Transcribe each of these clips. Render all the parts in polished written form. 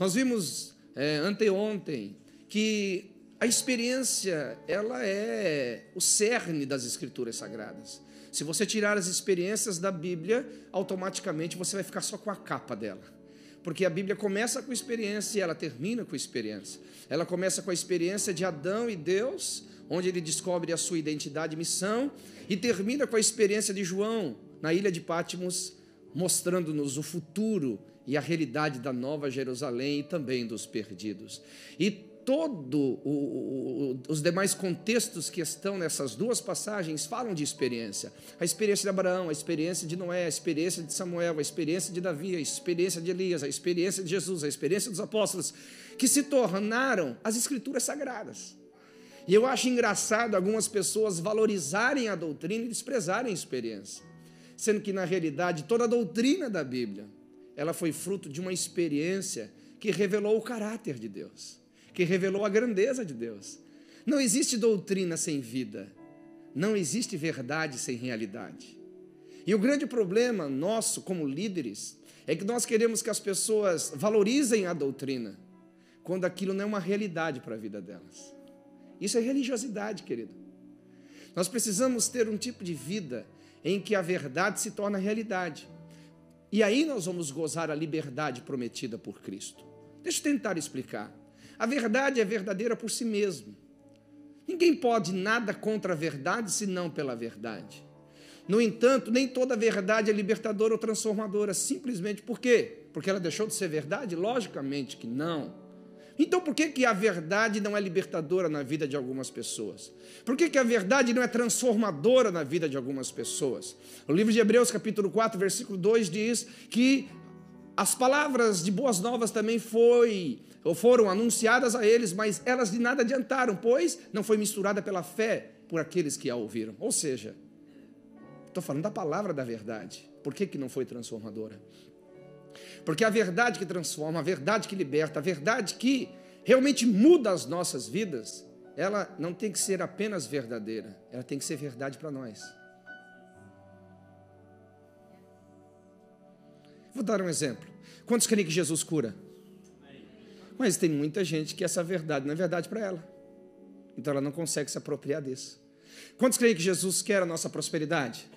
Nós vimos anteontem que a experiência, ela é o cerne das Escrituras Sagradas. Se você tirar as experiências da Bíblia, automaticamente você vai ficar só com a capa dela. Porque a Bíblia começa com experiência e ela termina com experiência. Ela começa com a experiência de Adão e Deus, onde ele descobre a sua identidade e missão, e termina com a experiência de João, na ilha de Patmos, mostrando-nos o futuro e a realidade da Nova Jerusalém e também dos perdidos. E os demais contextos que estão nessas duas passagens falam de experiência. A experiência de Abraão, a experiência de Noé, a experiência de Samuel, a experiência de Davi, a experiência de Elias, a experiência de Jesus, a experiência dos apóstolos, que se tornaram as Escrituras Sagradas. E eu acho engraçado algumas pessoas valorizarem a doutrina e desprezarem a experiência, sendo que, na realidade, toda a doutrina da Bíblia, ela foi fruto de uma experiência que revelou o caráter de Deus, que revelou a grandeza de Deus. Não existe doutrina sem vida, não existe verdade sem realidade. E o grande problema nosso, como líderes, é que nós queremos que as pessoas valorizem a doutrina, quando aquilo não é uma realidade para a vida delas. Isso é religiosidade, querido. Nós precisamos ter um tipo de vida em que a verdade se torna realidade. E aí nós vamos gozar a liberdade prometida por Cristo. Deixa eu tentar explicar. A verdade é verdadeira por si mesma. Ninguém pode nada contra a verdade, senão pela verdade. No entanto, nem toda verdade é libertadora ou transformadora. Simplesmente por quê? Porque ela deixou de ser verdade? Logicamente que não. Então, por que a verdade não é libertadora na vida de algumas pessoas? Por que a verdade não é transformadora na vida de algumas pessoas? O livro de Hebreus, capítulo 4, versículo 2, diz que as palavras de boas novas também foram anunciadas a eles, mas elas de nada adiantaram, pois não foi misturada pela fé por aqueles que a ouviram. Ou seja, estou falando da palavra da verdade. Por que não foi transformadora? Porque a verdade que transforma, a verdade que liberta, a verdade que realmente muda as nossas vidas, ela não tem que ser apenas verdadeira, ela tem que ser verdade para nós. Vou dar um exemplo. Quantos creem que Jesus cura? Mas tem muita gente que essa verdade não é verdade para ela. Então ela não consegue se apropriar disso. Quantos creem que Jesus quer a nossa prosperidade?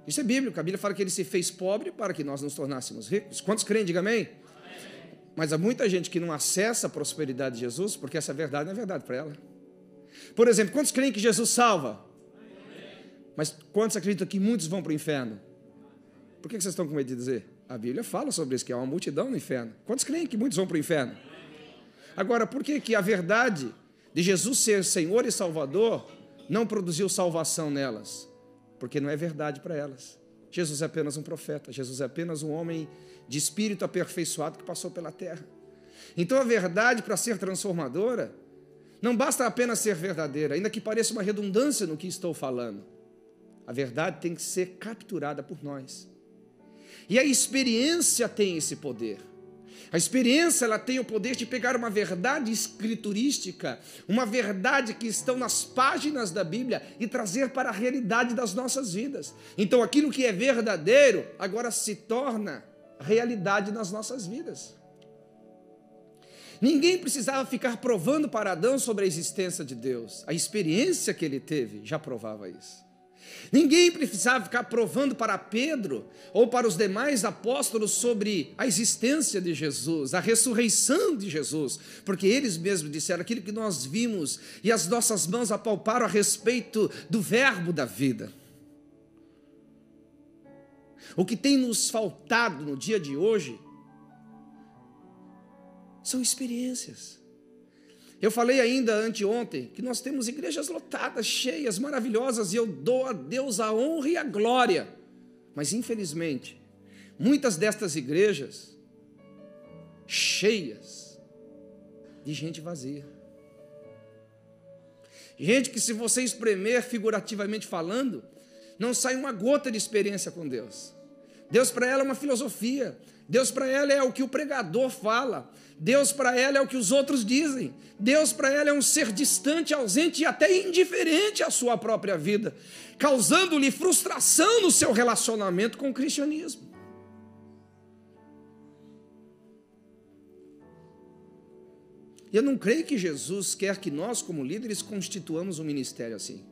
Isso é bíblico. A Bíblia fala que ele se fez pobre para que nós nos tornássemos ricos. Quantos creem? Diga amém. Mas há muita gente que não acessa a prosperidade de Jesus porque essa verdade não é verdade para ela. Por exemplo, quantos creem que Jesus salva? Mas quantos acreditam que muitos vão para o inferno? Por que vocês estão com medo de dizer? A Bíblia fala sobre isso, que há uma multidão no inferno. Quantos creem que muitos vão para o inferno? Agora, por que a verdade de Jesus ser Senhor e Salvador não produziu salvação nelas? Porque não é verdade para elas. Jesus é apenas um profeta, Jesus é apenas um homem de espírito aperfeiçoado que passou pela terra. Então a verdade, para ser transformadora, não basta apenas ser verdadeira, ainda que pareça uma redundância no que estou falando. A verdade tem que ser capturada por nós. E a experiência tem esse poder. A experiência, ela tem o poder de pegar uma verdade escriturística, uma verdade que estão nas páginas da Bíblia e trazer para a realidade das nossas vidas. Então aquilo que é verdadeiro agora se torna realidade nas nossas vidas. Ninguém precisava ficar provando para Adão sobre a existência de Deus. A experiência que ele teve já provava isso. Ninguém precisava ficar provando para Pedro ou para os demais apóstolos sobre a existência de Jesus, a ressurreição de Jesus, porque eles mesmos disseram aquilo que nós vimos e as nossas mãos apalparam a respeito do verbo da vida. O que tem nos faltado no dia de hoje são experiências. Eu falei ainda anteontem que nós temos igrejas lotadas, cheias, maravilhosas, e eu dou a Deus a honra e a glória. Mas, infelizmente, muitas destas igrejas cheias de gente vazia. Gente que, se você espremer figurativamente falando, não sai uma gota de experiência com Deus. Deus para ela é uma filosofia. Deus para ela é o que o pregador fala. Deus para ela é o que os outros dizem. Deus para ela é um ser distante, ausente e até indiferente à sua própria vida, causando-lhe frustração no seu relacionamento com o cristianismo. E eu não creio que Jesus quer que nós, como líderes, constituamos um ministério assim.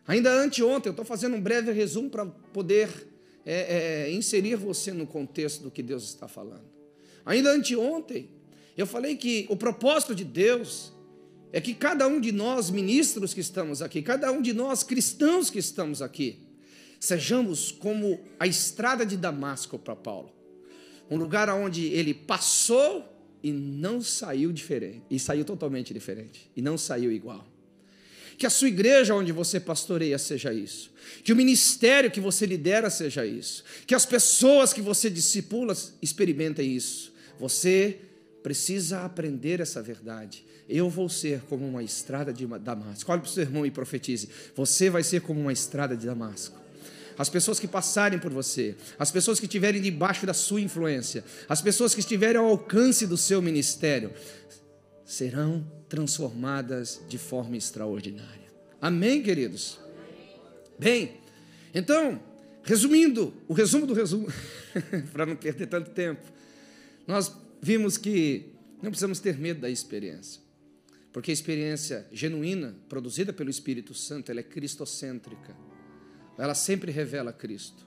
Ainda anteontem, eu estou fazendo um breve resumo para poder inserir você no contexto do que Deus está falando. Ainda anteontem, eu falei que o propósito de Deus é que cada um de nós, ministros que estamos aqui, cada um de nós, cristãos que estamos aqui, sejamos como a estrada de Damasco para Paulo. Um lugar onde ele passou e não saiu diferente, e saiu totalmente diferente, e não saiu igual. Que a sua igreja onde você pastoreia seja isso. Que o ministério que você lidera seja isso. Que as pessoas que você discipula experimentem isso. Você precisa aprender essa verdade. Eu vou ser como uma estrada de Damasco. Olhe para o seu irmão e profetize. Você vai ser como uma estrada de Damasco. As pessoas que passarem por você, as pessoas que estiverem debaixo da sua influência, as pessoas que estiverem ao alcance do seu ministério, serão transformadas de forma extraordinária. Amém, queridos? Bem, então, resumindo, o resumo do resumo, para não perder tanto tempo, nós vimos que não precisamos ter medo da experiência, porque a experiência genuína, produzida pelo Espírito Santo, ela é cristocêntrica, ela sempre revela Cristo.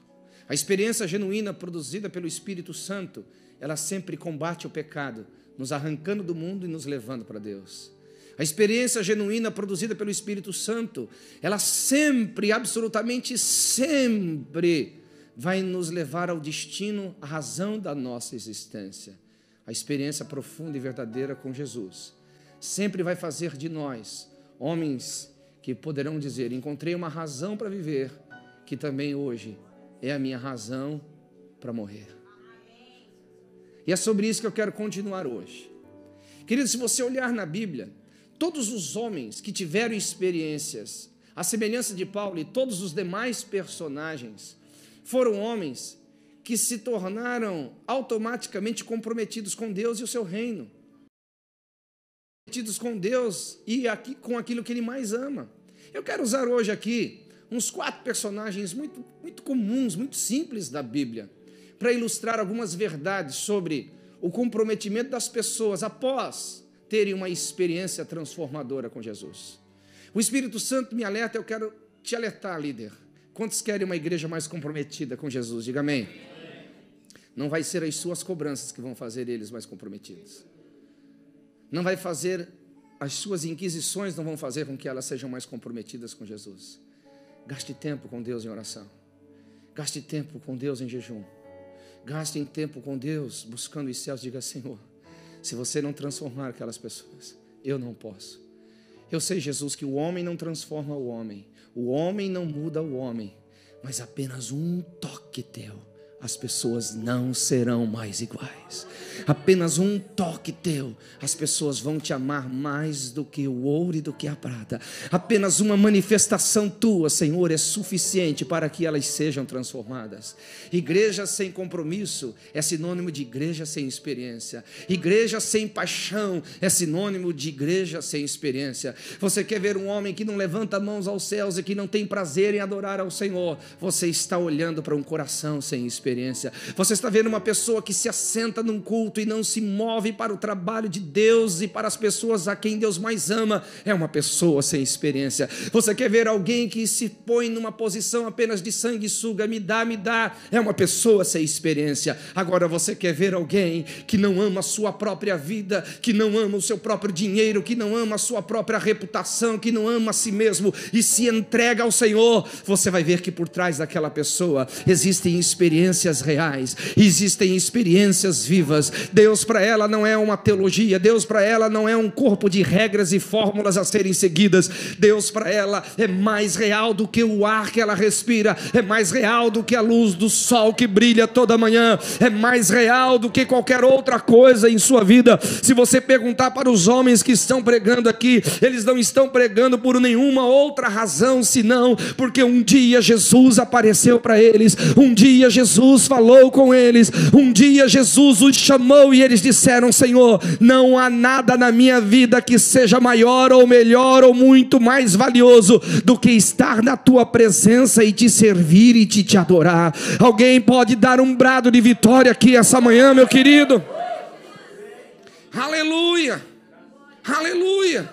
A experiência genuína, produzida pelo Espírito Santo, ela sempre combate o pecado, nos arrancando do mundo e nos levando para Deus. A experiência genuína produzida pelo Espírito Santo, ela sempre, absolutamente sempre, vai nos levar ao destino, à razão da nossa existência. A experiência profunda e verdadeira com Jesus sempre vai fazer de nós homens que poderão dizer: encontrei uma razão para viver, que também hoje é a minha razão para morrer. E é sobre isso que eu quero continuar hoje. Querido, se você olhar na Bíblia, todos os homens que tiveram experiências, à semelhança de Paulo e todos os demais personagens, foram homens que se tornaram automaticamente comprometidos com Deus e o seu reino. Comprometidos com Deus e com aquilo que Ele mais ama. Eu quero usar hoje aqui uns 4 personagens muito comuns, muito simples da Bíblia, para ilustrar algumas verdades sobre o comprometimento das pessoas após terem uma experiência transformadora com Jesus. O Espírito Santo me alerta, eu quero te alertar, líder. Quantos querem uma igreja mais comprometida com Jesus? Diga amém. Não vai ser as suas cobranças que vão fazer eles mais comprometidos. Não vai fazer, as suas inquisições não vão fazer com que elas sejam mais comprometidas com Jesus. Gaste tempo com Deus em oração. Gaste tempo com Deus em jejum. Gaste tempo com Deus buscando os céus. Diga: Senhor, se você não transformar aquelas pessoas, eu não posso. Eu sei, Jesus, que o homem não transforma o homem não muda o homem, mas apenas um toque teu, as pessoas não serão mais iguais. Apenas um toque teu, as pessoas vão te amar mais do que o ouro e do que a prata. Apenas uma manifestação tua, Senhor, é suficiente para que elas sejam transformadas. Igreja sem compromisso é sinônimo de igreja sem experiência. Igreja sem paixão é sinônimo de igreja sem experiência. Você quer ver um homem que não levanta mãos aos céus e que não tem prazer em adorar ao Senhor? Você está olhando para um coração sem experiência. Você está vendo uma pessoa que se assenta num culto e não se move para o trabalho de Deus e para as pessoas a quem Deus mais ama. É uma pessoa sem experiência. Você quer ver alguém que se põe numa posição apenas de sanguessuga, me dá, é uma pessoa sem experiência. Agora você quer ver alguém que não ama a sua própria vida, que não ama o seu próprio dinheiro, que não ama a sua própria reputação, que não ama a si mesmo e se entrega ao Senhor. Você vai ver que por trás daquela pessoa existem experiências reais, existem experiências vivas. Deus para ela não é uma teologia, Deus para ela não é um corpo de regras e fórmulas a serem seguidas. Deus para ela é mais real do que o ar que ela respira, é mais real do que a luz do sol que brilha toda manhã, é mais real do que qualquer outra coisa em sua vida. Se você perguntar para os homens que estão pregando aqui, eles não estão pregando por nenhuma outra razão senão porque um dia Jesus apareceu para eles, um dia Jesus falou com eles, um dia Jesus os chamou e eles disseram: Senhor, não há nada na minha vida que seja maior ou melhor ou muito mais valioso do que estar na tua presença e te servir e te adorar. Alguém pode dar um brado de vitória aqui essa manhã, meu querido? Aleluia! Aleluia!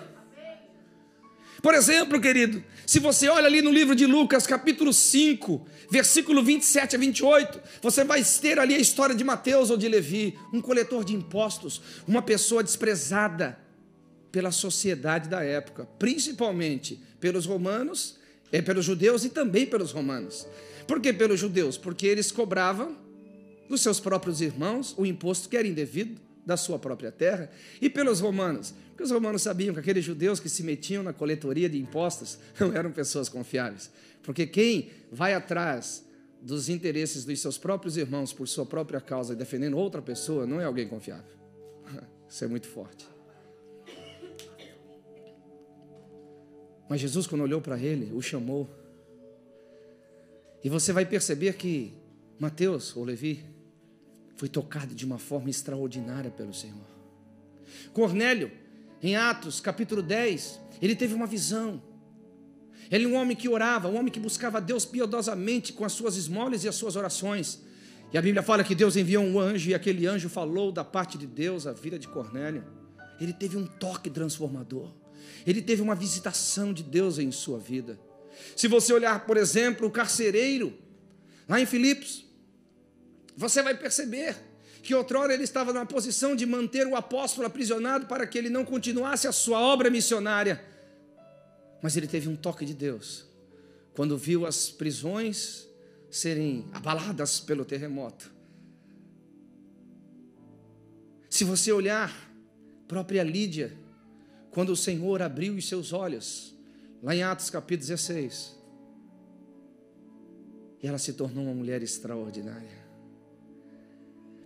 Por exemplo, querido, se você olha ali no livro de Lucas, capítulo 5, versículo 27 a 28, você vai ter ali a história de Mateus ou de Levi, um coletor de impostos, uma pessoa desprezada pela sociedade da época, principalmente pelos romanos, pelos judeus e também pelos romanos. Por que pelos judeus? Porque eles cobravam dos seus próprios irmãos o imposto que era indevido da sua própria terra. E pelos romanos? Porque os romanos sabiam que aqueles judeus que se metiam na coletoria de impostos não eram pessoas confiáveis. Porque quem vai atrás dos interesses dos seus próprios irmãos por sua própria causa e defendendo outra pessoa não é alguém confiável. Isso é muito forte. Mas Jesus, quando olhou para ele, o chamou. E você vai perceber que Mateus, ou Levi, foi tocado de uma forma extraordinária pelo Senhor. Cornélio, em Atos, capítulo 10, ele teve uma visão. Ele é um homem que orava, um homem que buscava a Deus piedosamente com as suas esmolas e as suas orações. E a Bíblia fala que Deus enviou um anjo, e aquele anjo falou da parte de Deus à vida de Cornélio. Ele teve um toque transformador. Ele teve uma visitação de Deus em sua vida. Se você olhar, por exemplo, o carcereiro, lá em Filipos, você vai perceber que outrora ele estava numa posição de manter o apóstolo aprisionado para que ele não continuasse a sua obra missionária. Mas ele teve um toque de Deus, quando viu as prisões serem abaladas pelo terremoto. Se você olhar, própria Lídia, quando o Senhor abriu os seus olhos, lá em Atos capítulo 16, e ela se tornou uma mulher extraordinária.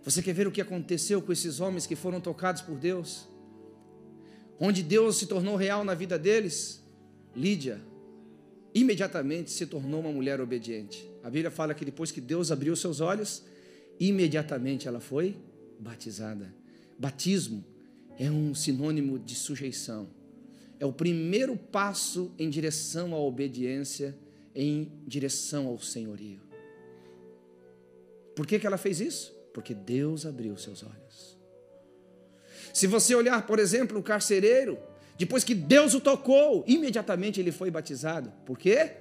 Você quer ver o que aconteceu com esses homens que foram tocados por Deus? Onde Deus se tornou real na vida deles? Lídia, imediatamente se tornou uma mulher obediente. A Bíblia fala que depois que Deus abriu seus olhos, imediatamente ela foi batizada. Batismo é um sinônimo de sujeição. É o primeiro passo em direção à obediência, em direção ao senhorio. Por que ela fez isso? Porque Deus abriu seus olhos. Se você olhar, por exemplo, o carcereiro, depois que Deus o tocou, imediatamente ele foi batizado. Por quê?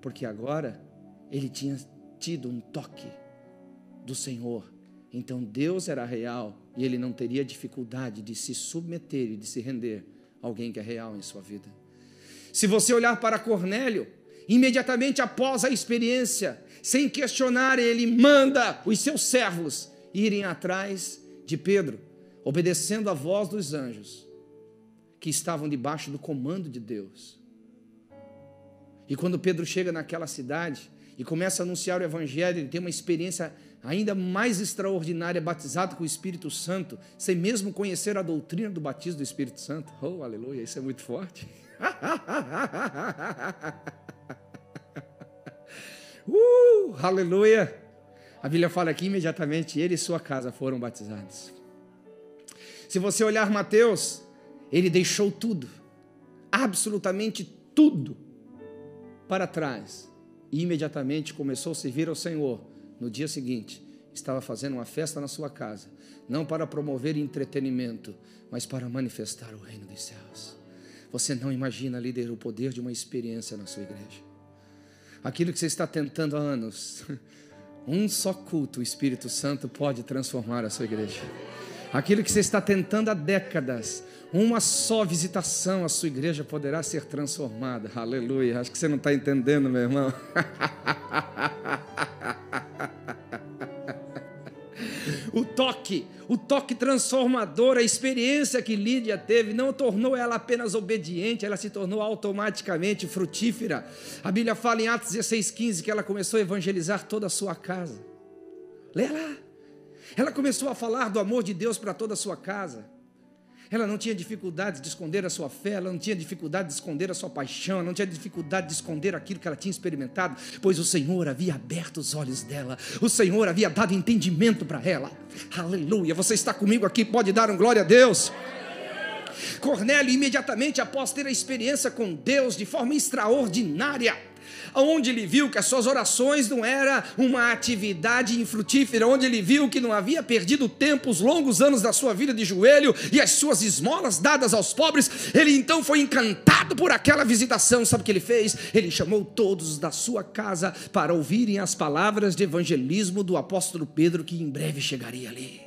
Porque agora ele tinha tido um toque do Senhor. Então Deus era real e ele não teria dificuldade de se submeter e de se render a alguém que é real em sua vida. Se você olhar para Cornélio, imediatamente após a experiência, sem questionar, ele manda os seus servos irem atrás de Pedro, obedecendo a voz dos anjos, que estavam debaixo do comando de Deus. E quando Pedro chega naquela cidade e começa a anunciar o evangelho, ele tem uma experiência ainda mais extraordinária, batizado com o Espírito Santo, sem mesmo conhecer a doutrina do batismo do Espírito Santo. Oh, aleluia, isso é muito forte. Aleluia. A Bíblia fala que imediatamente ele e sua casa foram batizados. Se você olhar Mateus, ele deixou tudo, absolutamente tudo, para trás, e imediatamente começou a servir ao Senhor. No dia seguinte, estava fazendo uma festa na sua casa, não para promover entretenimento, mas para manifestar o reino dos céus. Você não imagina, líder, o poder de uma experiência na sua igreja. Aquilo que você está tentando há anos, um só culto, o Espírito Santo pode transformar a sua igreja. Aquilo que você está tentando há décadas, uma só visitação, a sua igreja poderá ser transformada. Aleluia. Acho que você não está entendendo, meu irmão. O toque transformador, a experiência que Lídia teve, não tornou ela apenas obediente, ela se tornou automaticamente frutífera. A Bíblia fala em Atos 16:15 que ela começou a evangelizar toda a sua casa. Lê lá. Ela começou a falar do amor de Deus para toda a sua casa. Ela não tinha dificuldade de esconder a sua fé, ela não tinha dificuldade de esconder a sua paixão, ela não tinha dificuldade de esconder aquilo que ela tinha experimentado, pois o Senhor havia aberto os olhos dela, o Senhor havia dado entendimento para ela. Aleluia, você está comigo aqui, pode dar um glória a Deus. Cornélio, imediatamente após ter a experiência com Deus de forma extraordinária, onde ele viu que as suas orações não era uma atividade infrutífera, onde ele viu que não havia perdido tempo, os longos anos da sua vida de joelho e as suas esmolas dadas aos pobres. Ele então foi encantado por aquela visitação. Sabe o que ele fez? Ele chamou todos da sua casa para ouvirem as palavras de evangelismo do apóstolo Pedro, que em breve chegaria ali.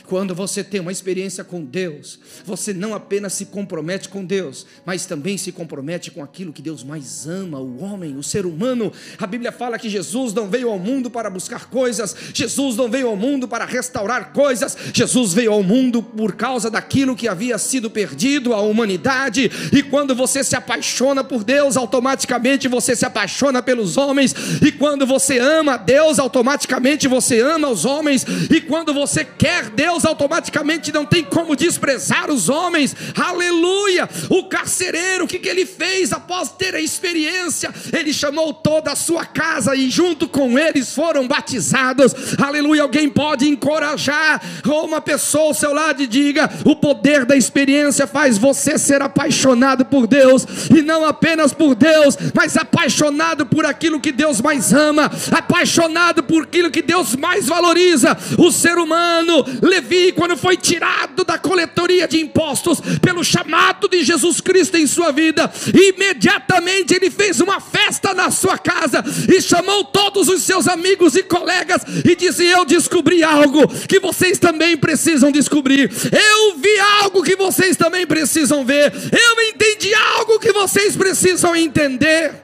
Quando você tem uma experiência com Deus, você não apenas se compromete com Deus, mas também se compromete com aquilo que Deus mais ama, o homem, o ser humano. A Bíblia fala que Jesus não veio ao mundo para buscar coisas, Jesus não veio ao mundo para restaurar coisas, Jesus veio ao mundo por causa daquilo que havia sido perdido, a humanidade. E quando você se apaixona por Deus, automaticamente você se apaixona pelos homens. E quando você ama Deus, automaticamente você ama os homens. E quando você quer Deus, automaticamente não tem como desprezar os homens. Aleluia! O carcereiro, o que ele fez após ter a experiência? Ele chamou toda a sua casa e junto com eles foram batizados. Aleluia! Alguém pode encorajar uma pessoa ao seu lado e diga: o poder da experiência faz você ser apaixonado por Deus, e não apenas por Deus, mas apaixonado por aquilo que Deus mais ama, apaixonado por aquilo que Deus mais valoriza. O ser humano, Levi, quando foi tirado da coletoria de impostos pelo chamado de Jesus Cristo em sua vida, imediatamente ele fez uma festa na sua casa e chamou todos os seus amigos e colegas e disse: eu descobri algo que vocês também precisam descobrir, eu vi algo que vocês também precisam ver, eu entendi algo que vocês precisam entender.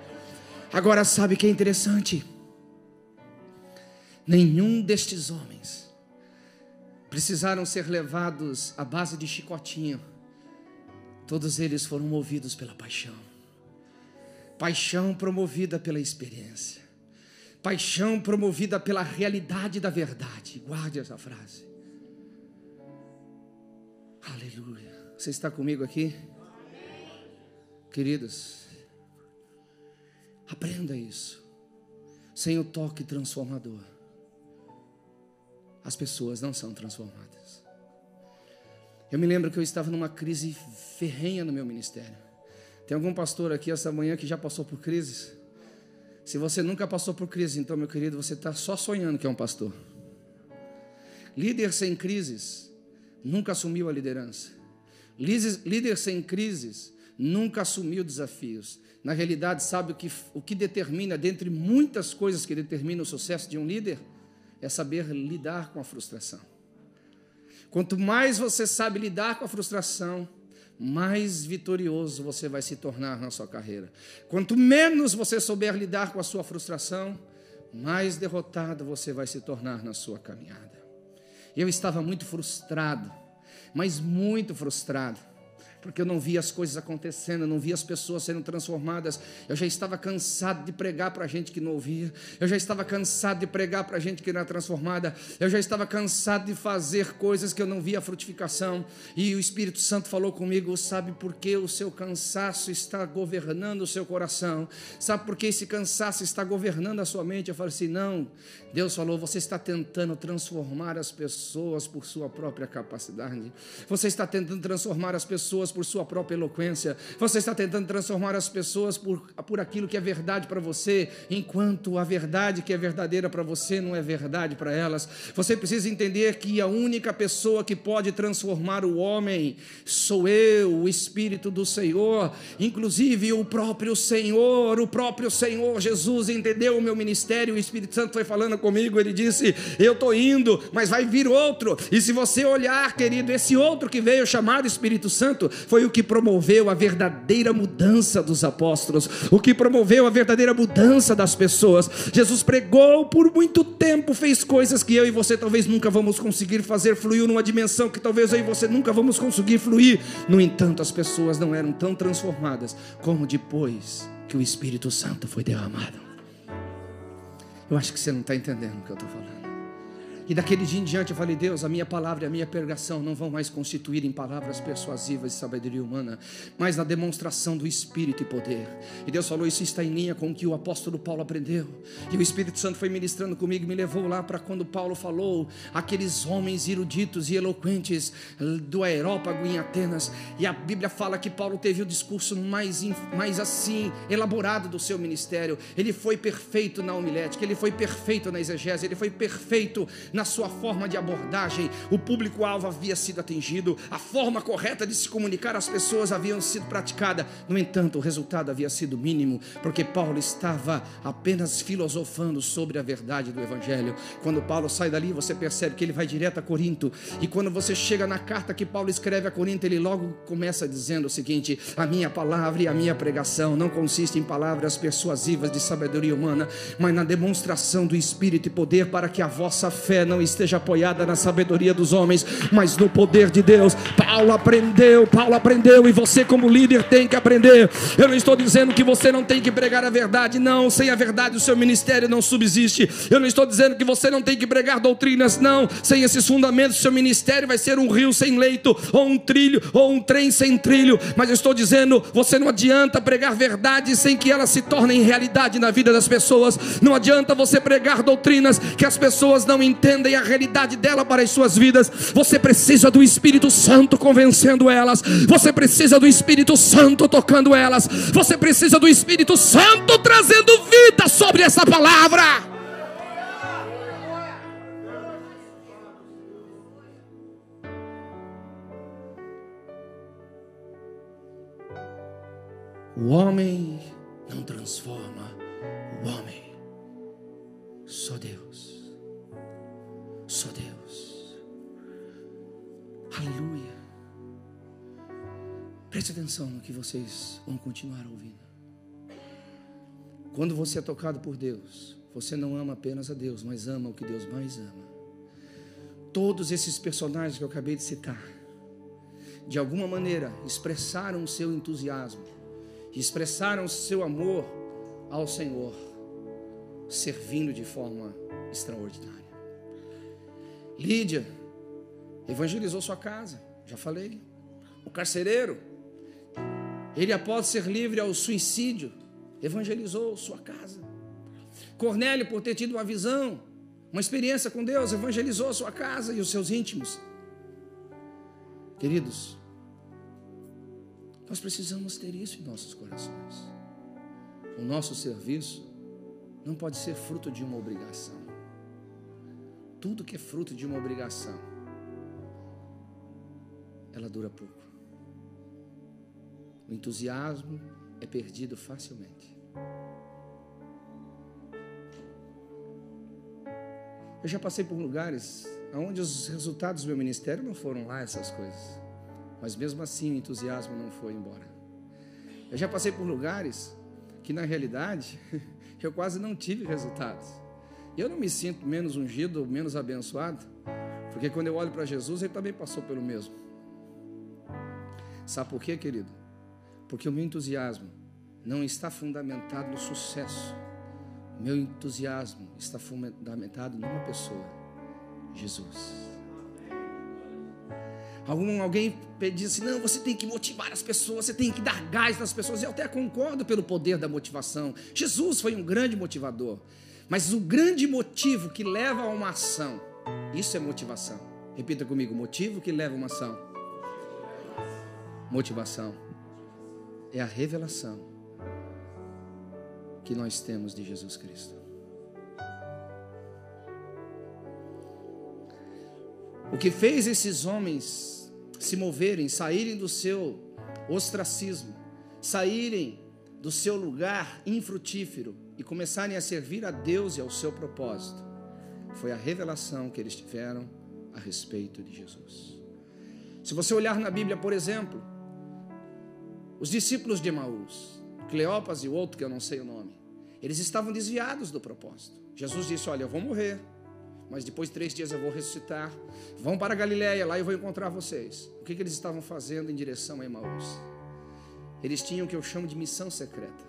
Agora, sabe o que é interessante? Nenhum destes homens precisaram ser levados à base de chicotinho. Todos eles foram movidos pela paixão. Paixão promovida pela experiência. Paixão promovida pela realidade da verdade. Guarde essa frase. Aleluia. Você está comigo aqui? Queridos, aprenda isso. Sem o toque transformador, as pessoas não são transformadas. Eu me lembro que eu estava numa crise ferrenha no meu ministério. Tem algum pastor aqui essa manhã que já passou por crises? Se você nunca passou por crise, então, meu querido, você está só sonhando que é um pastor. Líder sem crises nunca assumiu a liderança. Líder sem crises nunca assumiu desafios. Na realidade, sabe o que determina, dentre muitas coisas que determinam o sucesso de um líder? É saber lidar com a frustração. Quanto mais você sabe lidar com a frustração, mais vitorioso você vai se tornar na sua carreira. Quanto menos você souber lidar com a sua frustração, mais derrotado você vai se tornar na sua caminhada. Eu estava muito frustrado, mas muito frustrado, porque eu não via as coisas acontecendo, eu não via as pessoas sendo transformadas. Eu já estava cansado de pregar para gente que não ouvia, eu já estava cansado de pregar para gente que não era transformada, eu já estava cansado de fazer coisas que eu não via frutificação. E o Espírito Santo falou comigo: sabe por que o seu cansaço está governando o seu coração? Sabe por que esse cansaço está governando a sua mente? Eu falei assim: não, Deus falou, você está tentando transformar as pessoas por sua própria capacidade, você está tentando transformar as pessoas por sua própria eloquência, você está tentando transformar as pessoas por aquilo que é verdade para você, enquanto a verdade que é verdadeira para você não é verdade para elas. Você precisa entender que a única pessoa que pode transformar o homem sou eu, o Espírito do Senhor, inclusive o próprio Senhor Jesus entendeu o meu ministério. O Espírito Santo foi falando comigo, ele disse: eu estou indo, mas vai vir outro. E se você olhar, querido, esse outro que veio, chamado Espírito Santo, foi o que promoveu a verdadeira mudança dos apóstolos, o que promoveu a verdadeira mudança das pessoas. Jesus pregou por muito tempo, fez coisas que eu e você talvez nunca vamos conseguir fazer, fluiu numa dimensão que talvez eu e você nunca vamos conseguir fluir. No entanto, as pessoas não eram tão transformadas como depois que o Espírito Santo foi derramado. Eu acho que você não está entendendo o que eu estou falando. E daquele dia em diante eu falei: Deus, a minha palavra e a minha pregação não vão mais constituir em palavras persuasivas de sabedoria humana, mas na demonstração do Espírito e poder. E Deus falou: isso está em linha com o que o apóstolo Paulo aprendeu. E o Espírito Santo foi ministrando comigo e me levou lá para quando Paulo falou aqueles homens eruditos e eloquentes do Aerópago em Atenas. E a Bíblia fala que Paulo teve o discurso mais assim elaborado do seu ministério. Ele foi perfeito na homilética, ele foi perfeito na exegese, ele foi perfeito na sua forma de abordagem. O público-alvo havia sido atingido, a forma correta de se comunicar às pessoas havia sido praticada. No entanto, o resultado havia sido mínimo, porque Paulo estava apenas filosofando sobre a verdade do Evangelho. Quando Paulo sai dali, você percebe que ele vai direto a Corinto, e quando você chega na carta que Paulo escreve a Corinto, ele logo começa dizendo o seguinte: a minha palavra e a minha pregação não consiste em palavras persuasivas de sabedoria humana, mas na demonstração do Espírito e poder, para que a vossa fé não esteja apoiada na sabedoria dos homens, mas no poder de Deus. Paulo aprendeu, e você como líder tem que aprender. Eu não estou dizendo que você não tem que pregar a verdade, não. Sem a verdade o seu ministério não subsiste. Eu não estou dizendo que você não tem que pregar doutrinas, não. Sem esses fundamentos o seu ministério vai ser um rio sem leito, ou um trilho, ou um trem sem trilho. Mas eu estou dizendo, você não adianta pregar verdade sem que elas se tornem realidade na vida das pessoas. Não adianta você pregar doutrinas que as pessoas não entendem a realidade dela para as suas vidas. Você precisa do Espírito Santo convencendo elas. Você precisa do Espírito Santo tocando elas. Você precisa do Espírito Santo trazendo vida sobre essa palavra. O homem não transforma o homem. Só Deus. Só Deus. Aleluia. Preste atenção no que vocês vão continuar ouvindo. Quando você é tocado por Deus, você não ama apenas a Deus, mas ama o que Deus mais ama. Todos esses personagens que eu acabei de citar, de alguma maneira, expressaram o seu entusiasmo, expressaram o seu amor ao Senhor, servindo de forma extraordinária. Lídia evangelizou sua casa, já falei. O carcereiro, ele após ser livre ao suicídio, evangelizou sua casa. Cornélio, por ter tido uma visão, uma experiência com Deus, evangelizou sua casa e os seus íntimos. Queridos, nós precisamos ter isso em nossos corações. O nosso serviço não pode ser fruto de uma obrigação. Tudo que é fruto de uma obrigação, ela dura pouco. O entusiasmo é perdido facilmente. Eu já passei por lugares onde os resultados do meu ministério não foram lá essas coisas, mas mesmo assim o entusiasmo não foi embora. Eu já passei por lugares que na realidade eu quase não tive resultados. E eu não me sinto menos ungido ou menos abençoado, porque quando eu olho para Jesus, ele também passou pelo mesmo. Sabe por quê, querido? Porque o meu entusiasmo não está fundamentado no sucesso. O meu entusiasmo está fundamentado numa pessoa, Jesus. Alguém diz assim: não, você tem que motivar as pessoas, você tem que dar gás nas pessoas. Eu até concordo pelo poder da motivação. Jesus foi um grande motivador. Mas o grande motivo que leva a uma ação, isso é motivação. Repita comigo: motivo que leva a uma ação. Motivação é a revelação que nós temos de Jesus Cristo. O que fez esses homens se moverem, saírem do seu ostracismo, saírem do seu lugar infrutífero e começarem a servir a Deus e ao seu propósito, foi a revelação que eles tiveram a respeito de Jesus. Se você olhar na Bíblia, por exemplo, os discípulos de Emaús, Cleopas e o outro que eu não sei o nome, eles estavam desviados do propósito. Jesus disse: olha, eu vou morrer, mas depois de 3 dias eu vou ressuscitar. Vão para Galileia, lá eu vou encontrar vocês. O que eles estavam fazendo em direção a Emaús? Eles tinham o que eu chamo de missão secreta.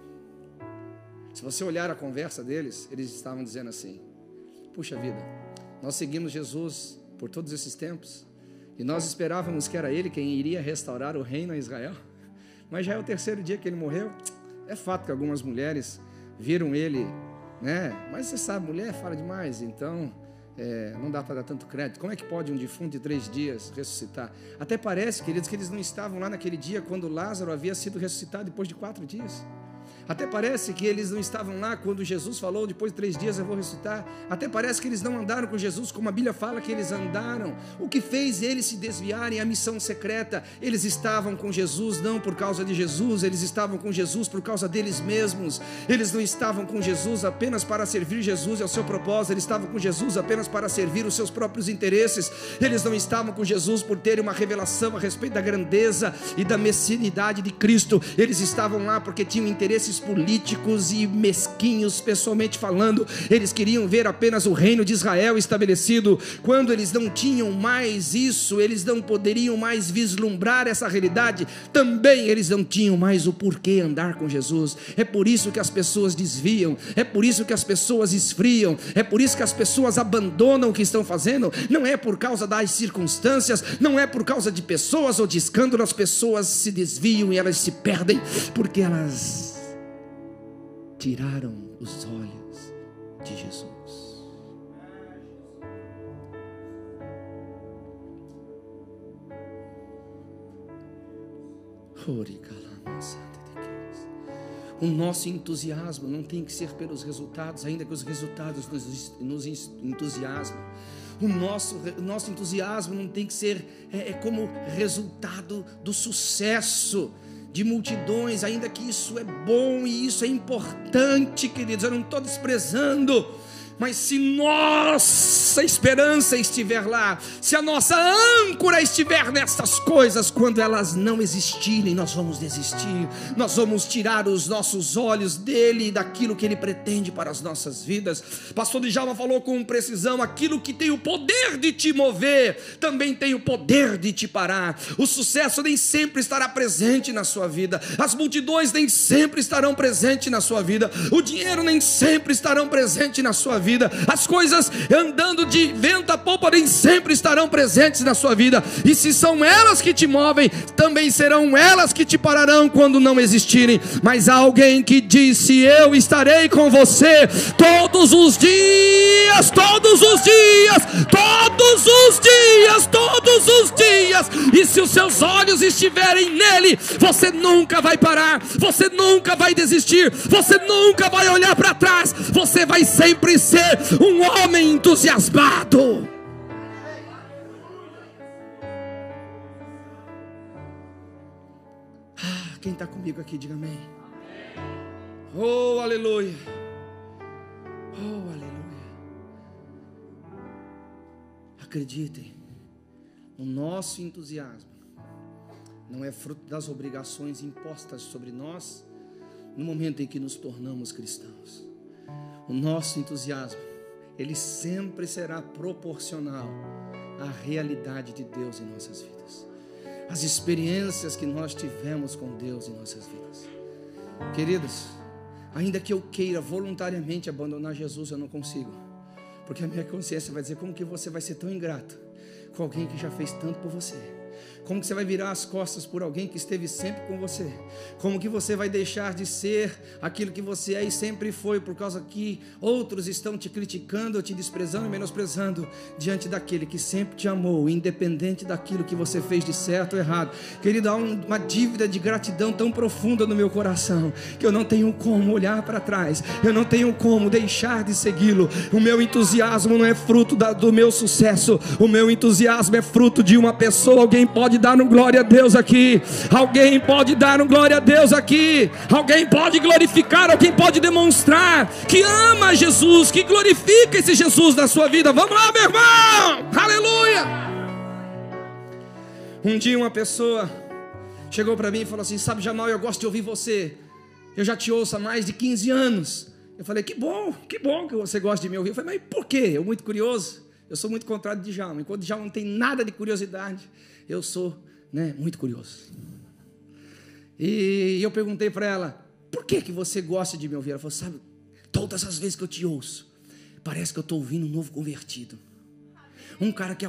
Se você olhar a conversa deles, eles estavam dizendo assim: puxa vida, Nós seguimos Jesus por todos esses tempos e nós esperávamos que era Ele quem iria restaurar o reino a Israel, mas já é o terceiro dia que Ele morreu. É fato que algumas mulheres viram Ele, né? Mas você sabe, mulher fala demais, então não dá para dar tanto crédito. Como é que pode um defunto de 3 dias ressuscitar? Até parece, queridos, que eles não estavam lá naquele dia quando Lázaro havia sido ressuscitado depois de 4 dias. Até parece que eles não estavam lá quando Jesus falou, depois de 3 dias eu vou ressuscitar. Até parece que eles não andaram com Jesus como a Bíblia fala que eles andaram. O que fez eles se desviarem? A missão secreta. Eles estavam com Jesus não por causa de Jesus, eles estavam com Jesus por causa deles mesmos. Eles não estavam com Jesus apenas para servir Jesus e ao seu propósito, eles estavam com Jesus apenas para servir os seus próprios interesses. Eles não estavam com Jesus por terem uma revelação a respeito da grandeza e da messianidade de Cristo. Eles estavam lá porque tinham interesses políticos e mesquinhos, pessoalmente falando. Eles queriam ver apenas o reino de Israel estabelecido. Quando eles não tinham mais isso, eles não poderiam mais vislumbrar essa realidade, também eles não tinham mais o porquê andar com Jesus. É por isso que as pessoas desviam, é por isso que as pessoas esfriam, é por isso que as pessoas abandonam o que estão fazendo. Não é por causa das circunstâncias, não é por causa de pessoas ou de escândalo. As pessoas se desviam e elas se perdem porque elas tiraram os olhos de Jesus. O nosso entusiasmo não tem que ser pelos resultados, ainda que os resultados nos entusiasmem. O nosso entusiasmo não tem que ser como resultado do sucesso de multidões, ainda que isso é bom e isso é importante, queridos, eu não estou desprezando. Mas se nossa esperança estiver lá, se a nossa âncora estiver nessas coisas, quando elas não existirem, nós vamos desistir, nós vamos tirar os nossos olhos dele e daquilo que ele pretende para as nossas vidas. Pastor Djalma falou com precisão: aquilo que tem o poder de te mover, também tem o poder de te parar. O sucesso nem sempre estará presente na sua vida, as multidões nem sempre estarão presentes na sua vida, o dinheiro nem sempre estarão presentes na sua vida, as coisas andando de vento a popa nem sempre estarão presentes na sua vida. E se são elas que te movem, também serão elas que te pararão quando não existirem. Mas há alguém que disse: eu estarei com você todos os dias, todos os dias, todos os dias, todos os dias. E se os seus olhos estiverem nele, você nunca vai parar, você nunca vai desistir, você nunca vai olhar para trás, você vai sempre ser um homem entusiasmado. Quem está comigo aqui, diga amém. Oh, aleluia. Oh, aleluia. Acreditem, o nosso entusiasmo não é fruto das obrigações impostas sobre nós no momento em que nos tornamos cristãos. O nosso entusiasmo, ele sempre será proporcional à realidade de Deus em nossas vidas, às experiências que nós tivemos com Deus em nossas vidas. Queridos, ainda que eu queira voluntariamente abandonar Jesus, eu não consigo, porque a minha consciência vai dizer: como que você vai ser tão ingrato com alguém que já fez tanto por você? Como que você vai virar as costas por alguém que esteve sempre com você? Como que você vai deixar de ser aquilo que você é e sempre foi, por causa que outros estão te criticando, te desprezando e menosprezando, diante daquele que sempre te amou, independente daquilo que você fez de certo ou errado? Querido, há uma dívida de gratidão tão profunda no meu coração, que eu não tenho como olhar para trás, eu não tenho como deixar de segui-lo. O meu entusiasmo não é fruto do meu sucesso, o meu entusiasmo é fruto de uma pessoa. Alguém pode dar um glória a Deus aqui? Alguém pode dar um glória a Deus aqui? Alguém pode glorificar, alguém pode demonstrar que ama Jesus, que glorifica esse Jesus na sua vida? Vamos lá, meu irmão, aleluia. Um dia uma pessoa chegou para mim e falou assim: sabe, Jamal, eu gosto de ouvir você, eu já te ouço há mais de 15 anos. Eu falei: que bom que você gosta de me ouvir. Eu falei: mas por quê? Eu muito curioso. Eu sou muito contrário de Djalma. Enquanto Djalma não tem nada de curiosidade, eu sou, muito curioso. E eu perguntei para ela: por que você gosta de me ouvir? Ela falou: sabe, todas as vezes que eu te ouço, parece que eu estou ouvindo um novo convertido. um cara que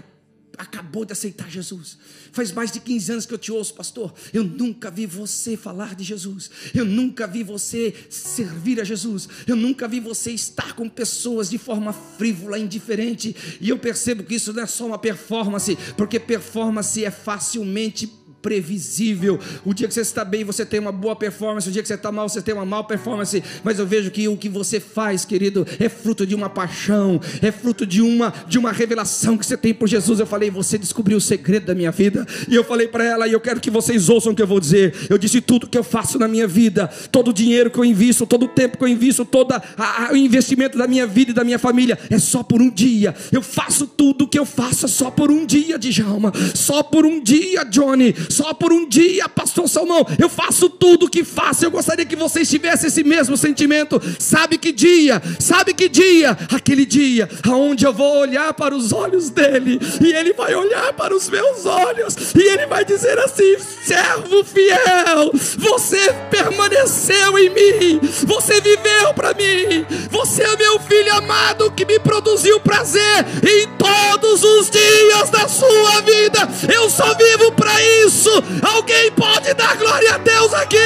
acabou de aceitar Jesus. Faz mais de 15 anos que eu te ouço, pastor. Eu nunca vi você falar de Jesus. Eu nunca vi você servir a Jesus. Eu nunca vi você estar com pessoas de forma frívola, indiferente. E eu percebo que isso não é só uma performance, porque performance é facilmente previsível. O dia que você está bem, você tem uma boa performance. O dia que você está mal, você tem uma mal performance. Mas eu vejo que o que você faz, querido, é fruto de uma paixão, é fruto de uma revelação que você tem por Jesus. Eu falei, você descobriu o segredo da minha vida. E eu falei para ela, e eu quero que vocês ouçam o que eu vou dizer. Eu disse, tudo que eu faço na minha vida, todo o dinheiro que eu invisto, todo o tempo que eu invisto, todo o investimento da minha vida e da minha família, é só por um dia. Eu faço tudo que eu faço só por um dia, Djalma. Só por um dia, Johnny. Só por um dia, pastor Salmão. Eu faço tudo o que faço. Eu gostaria que vocês tivessem esse mesmo sentimento. Sabe que dia? Aquele dia aonde eu vou olhar para os olhos dele, e ele vai olhar para os meus olhos, e ele vai dizer assim: servo fiel, você permaneceu em mim, você viveu para mim, você é meu filho amado que me produziu prazer em todos os dias da sua vida. Eu só vivo para isso. Alguém pode dar glória a Deus aqui?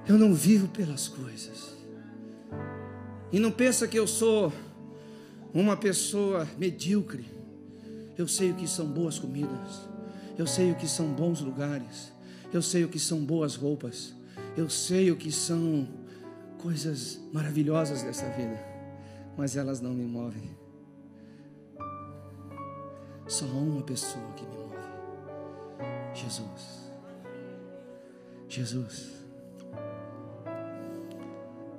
Eu não vivo pelas coisas. E não pensa que eu sou uma pessoa medíocre. Eu sei o que são boas comidas, eu sei o que são bons lugares, eu sei o que são boas roupas, eu sei o que são coisas maravilhosas dessa vida, mas elas não me movem. Só há uma pessoa que me move: Jesus. Jesus.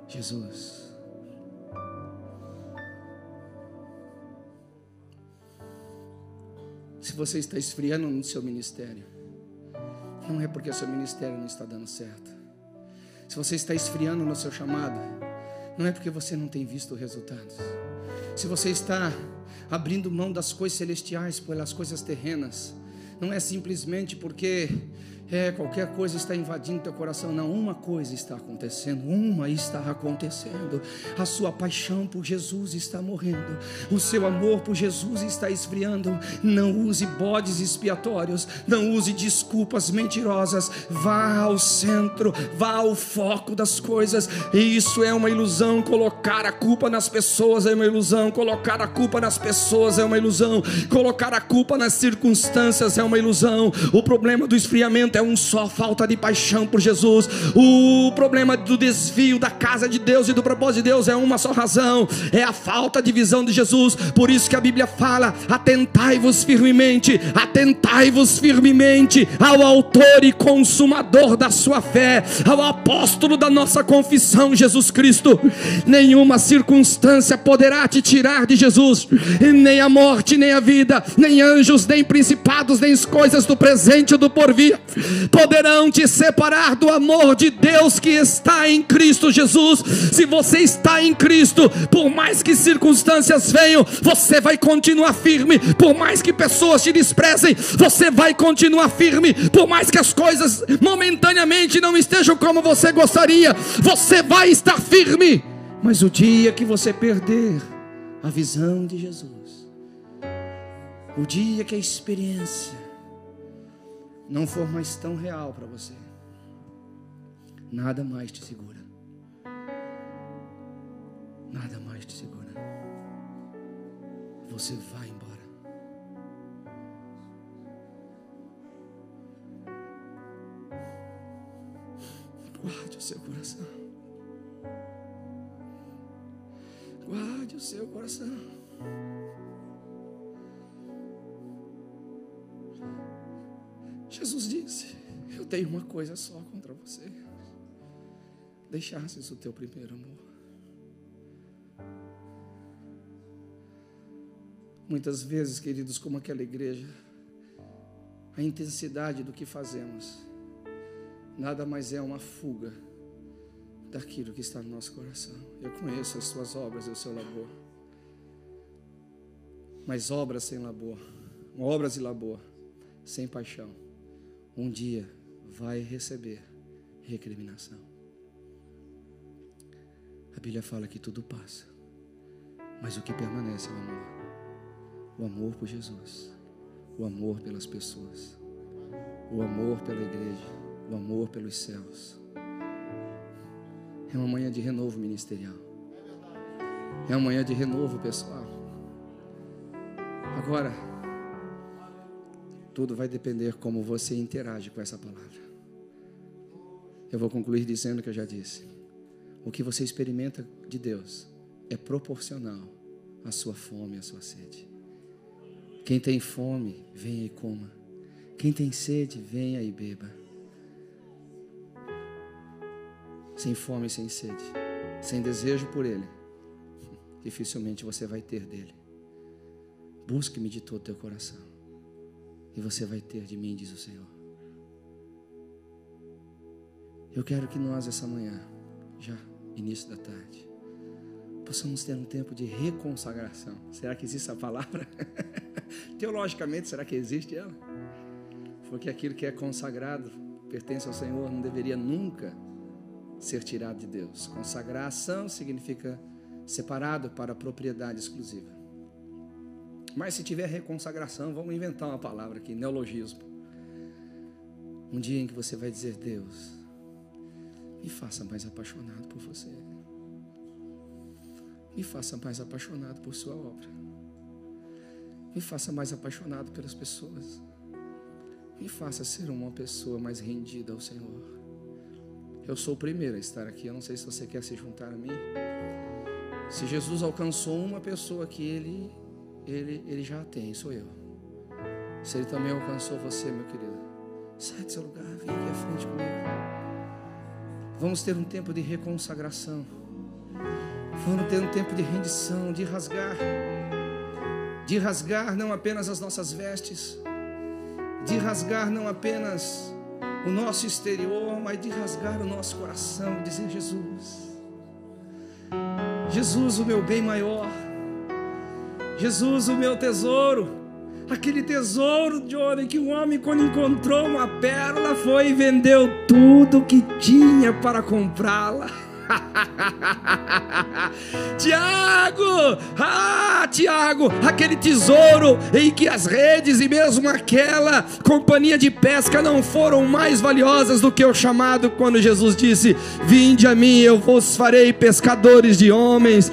Jesus. Se você está esfriando no seu ministério, não é porque o seu ministério não está dando certo. Se você está esfriando no seu chamado, não é porque você não tem visto resultados. Se você está abrindo mão das coisas celestiais pelas coisas terrenas, não é simplesmente porque qualquer coisa está invadindo teu coração. Não, uma coisa está acontecendo. A sua paixão por Jesus está morrendo. O seu amor por Jesus está esfriando. Não use bodes expiatórios. Não use desculpas mentirosas. Vá ao centro, vá ao foco das coisas. E isso é uma ilusão. Colocar a culpa nas pessoas é uma ilusão. Colocar a culpa nas pessoas é uma ilusão. Colocar a culpa nas circunstâncias é uma ilusão. O problema do esfriamento é um só: falta de paixão por Jesus. O problema do desvio da casa de Deus e do propósito de Deus é uma só razão: é a falta de visão de Jesus. Por isso que a Bíblia fala: atentai-vos firmemente ao autor e consumador da sua fé, ao apóstolo da nossa confissão, Jesus Cristo. Nenhuma circunstância poderá te tirar de Jesus, nem a morte, nem a vida, nem anjos, nem principados, nem coisas do presente ou do porvir poderão te separar do amor de Deus que está em Cristo Jesus. Se você está em Cristo, por mais que circunstâncias venham, você vai continuar firme. Por mais que pessoas te desprezem, você vai continuar firme. Por mais que as coisas momentaneamente não estejam como você gostaria, você vai estar firme. Mas o dia que você perder a visão de Jesus, o dia que a experiência não for mais tão real para você, nada mais te segura. Nada mais te segura. Você vai embora. Guarde o seu coração. Guarde o seu coração. Jesus disse: eu tenho uma coisa só contra você: deixasses o teu primeiro amor. Muitas vezes, queridos, como aquela igreja, a intensidade do que fazemos nada mais é uma fuga daquilo que está no nosso coração. Eu conheço as suas obras e o seu labor, mas obras sem labor, obras e labor sem paixão, um dia vai receber recriminação. A Bíblia fala que tudo passa, mas o que permanece é o amor. O amor por Jesus, o amor pelas pessoas, o amor pela igreja, o amor pelos céus. É uma manhã de renovo ministerial. É uma manhã de renovo pessoal. Agora, tudo vai depender como você interage com essa palavra. Eu vou concluir dizendo o que eu já disse. O que você experimenta de Deus é proporcional à sua fome, à sua sede. Quem tem fome, venha e coma. Quem tem sede, venha e beba. Sem fome e sem sede, sem desejo por Ele, dificilmente você vai ter dele. Busque-me de todo o teu coração, e você vai ter de mim, diz o Senhor. Eu quero que nós, essa manhã, já início da tarde, possamos ter um tempo de reconsagração. Será que existe essa palavra? Teologicamente, será que existe ela? Porque aquilo que é consagrado, pertence ao Senhor, não deveria nunca ser tirado de Deus. Consagração significa separado para propriedade exclusiva. Mas se tiver reconsagração, vamos inventar uma palavra aqui, neologismo. Um dia em que você vai dizer: Deus, me faça mais apaixonado por você. Me faça mais apaixonado por sua obra. Me faça mais apaixonado pelas pessoas. Me faça ser uma pessoa mais rendida ao Senhor. Eu sou o primeiro a estar aqui. Eu não sei se você quer se juntar a mim. Se Jesus alcançou uma pessoa que Ele já tem, sou eu. Se Ele também alcançou você, meu querido, sai do seu lugar, vem aqui à frente comigo. Vamos ter um tempo de reconsagração. Vamos ter um tempo de rendição, de rasgar não apenas as nossas vestes, de rasgar não apenas o nosso exterior, mas de rasgar o nosso coração e dizer: Jesus, o meu bem maior, Jesus, o meu tesouro, aquele tesouro de ouro em que o homem, quando encontrou uma pérola, foi e vendeu tudo que tinha para comprá-la. Tiago, aquele tesouro em que as redes e mesmo aquela companhia de pesca não foram mais valiosas do que o chamado, quando Jesus disse: vinde a mim, eu vos farei pescadores de homens.